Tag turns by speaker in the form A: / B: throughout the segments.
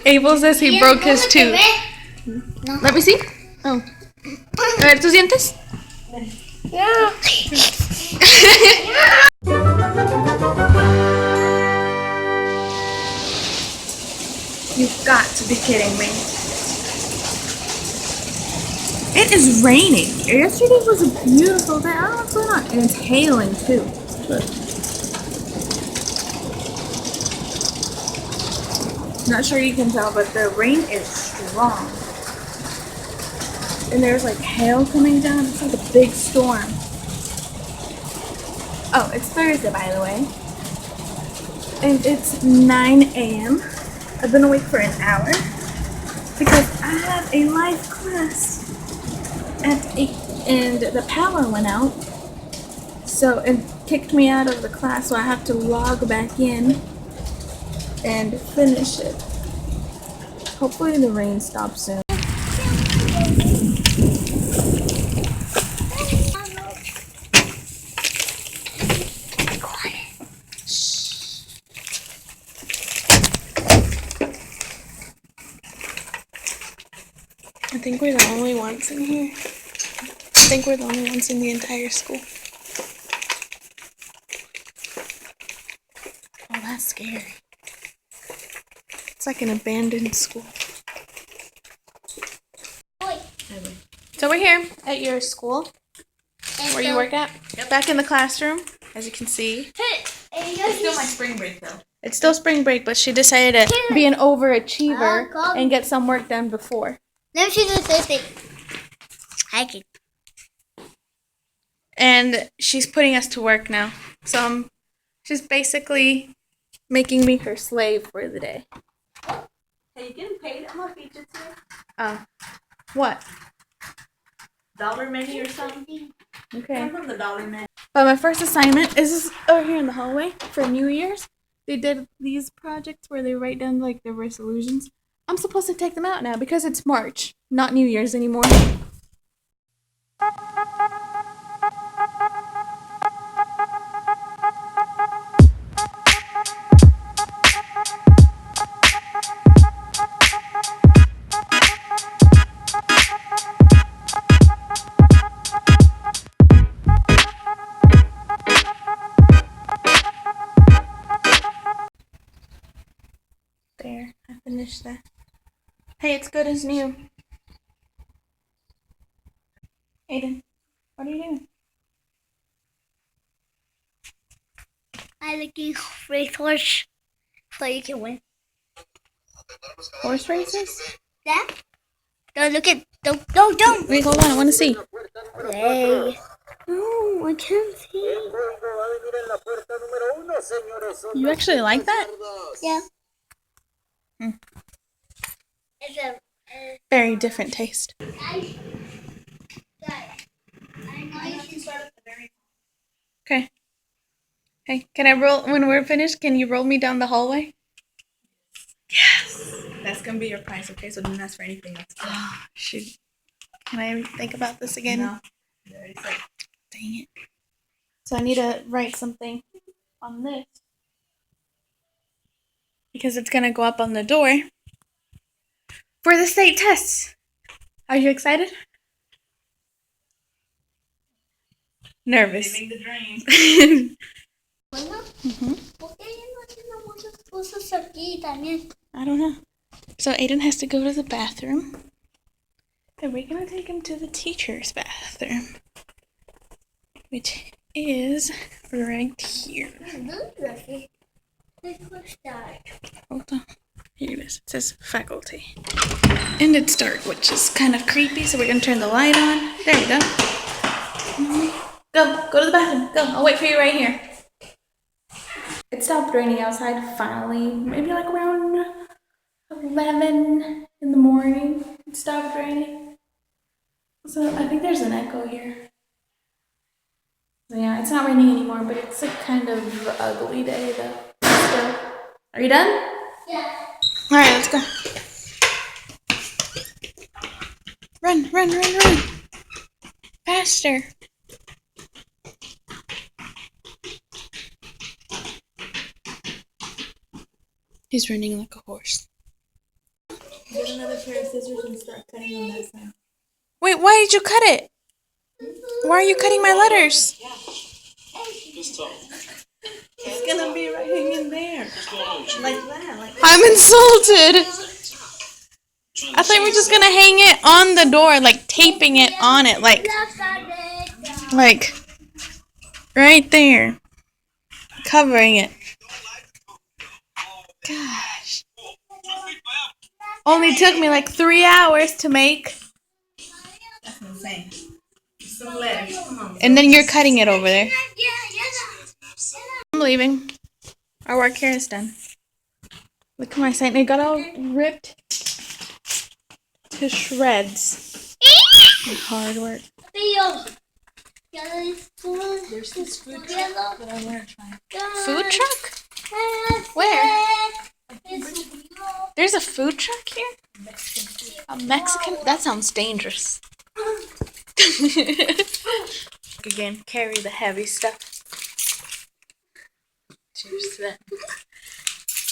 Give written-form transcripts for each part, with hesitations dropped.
A: Abel says he broke his tooth.
B: No.
A: Let me see. Oh. A ver tus dientes.
B: Yeah.
A: You've got to be kidding me. It is raining. Yesterday was a beautiful day. I don't know what's going on. And it's hailing too. Look. Not sure you can tell, but the rain is strong. And there's like hail coming down. It's like a big storm. Oh, it's Thursday, by the way. And it's 9 a.m. I've been awake for an hour because I have a live class at 8 and the power went out. So it kicked me out of the class, so I have to log back in and finish it. Hopefully the rain stops soon. I think we're the only ones in here. I think we're the only ones in the entire school. Oh, that's scary. It's like an abandoned school. So we're here at your school, where you work at. Yep. Back in the classroom, as you can see.
B: It's still my spring break though.
A: It's still spring break, but she decided to be an overachiever and get some work done before.
B: Let me see the third thing. Hiking.
A: And she's putting us to work now. So she's basically making me her slave for the day.
C: Hey, you getting paid? I'm gonna feed you today.
A: Oh. What?
C: Dollar menu or something?
A: Okay.
C: Come from the dollar menu.
A: But my first assignment is over here in the hallway for New Year's. They did these projects where they write down like their resolutions. I'm supposed to take them out now because it's March, not New Year's anymore. There, I finished that. Hey, it's good as new. Aiden, what are you doing?
B: I'm looking for a horse so you can win.
A: Horse races?
B: Yeah? Don't look at. Don't.
A: Wait, hold on, I want to see.
B: Hey. No, I can't see.
A: You actually like that?
B: Yeah.
A: Hmm.
B: It's a.
A: Very different taste. Okay. Hey, can I roll, when we're finished, can you roll me down the hallway? Yes!
C: That's gonna be your price, okay? So don't ask for anything else.
A: Oh, shoot. Can I think about this again?
C: No. You already said.
A: Dang it. So I need to write something on this. Because it's going to go up on the door for the state tests. Are you excited? Nervous.
C: Living the dream.
B: ¿Por qué no tenemos muchas cosas aquí también?
A: I don't know. So Aiden has to go to the bathroom. And we're going to take him to the teacher's bathroom. Which is right here. Hold on. Here it is. It says faculty. And it's dark, which is kind of creepy, so we're going to turn the light on. There we go. Go to the bathroom. Go. I'll wait for you right here. It stopped raining outside finally. Maybe like around 11 in the morning. It stopped raining. So I think there's an echo here. So yeah, it's not raining anymore, but it's a kind of ugly day though. Still. Are you done?
B: Yeah.
A: Alright, let's go. Run. Faster. He's running like a horse. Get another pair of scissors and start cutting on that side.
D: Wait, why did you cut it? Why are you cutting my letters?
A: It's gonna be right hanging there. Like that. Like
D: I'm insulted. I thought we were just gonna hang it on the door, like taping it on it, like right there, covering it. Gosh, only took me like 3 hours to make,
C: That's insane. Some letters. Come on.
D: and then you're cutting it over there. I'm leaving. Our work here is done. Look at my sign. It got all ripped to shreds. Hard work.
C: There's this food truck that I want to try.
D: Food truck? Where? There's a food truck here? A Mexican? That sounds dangerous. Again, carry the heavy stuff. Cheers to that.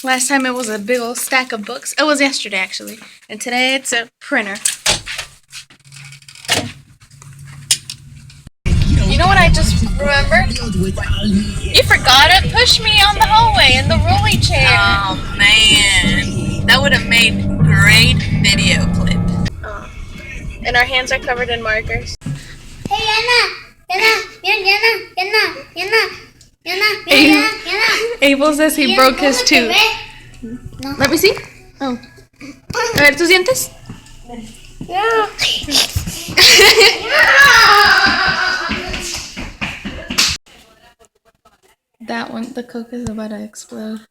D: Last time it was a big old stack of books. It was yesterday, actually. And today it's a printer. You know what I just remembered? You forgot to push me on the hallway in the rolly chair.
C: Oh man, that would have made great video clip.
D: And our hands are covered in markers.
B: Hey, Yana.
D: Abel says he broke his tooth. Let me see. Oh. A ver, ¿tus dientes? That one, the Coke is about to explode.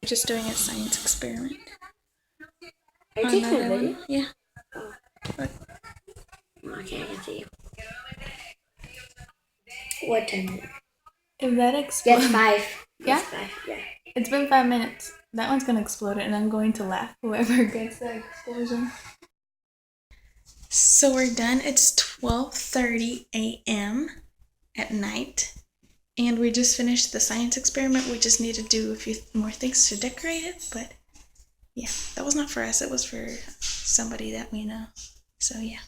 D: Just doing a science experiment.
B: Are you taking a
D: Another
B: video?
D: one. Yeah.
B: Okay, I can see you. What time?
A: if that explodes,
B: That's 5.
A: Yeah?
B: That's 5. Yeah.
A: it's been 5 minutes. That one's gonna explode and I'm going to laugh. Whoever gets that explosion.
D: So we're done. It's 12:30 a.m. at night. And we just finished the science experiment. We just need to do a few more things to decorate it. But yeah, that was not for us. It was for somebody that we know. So yeah.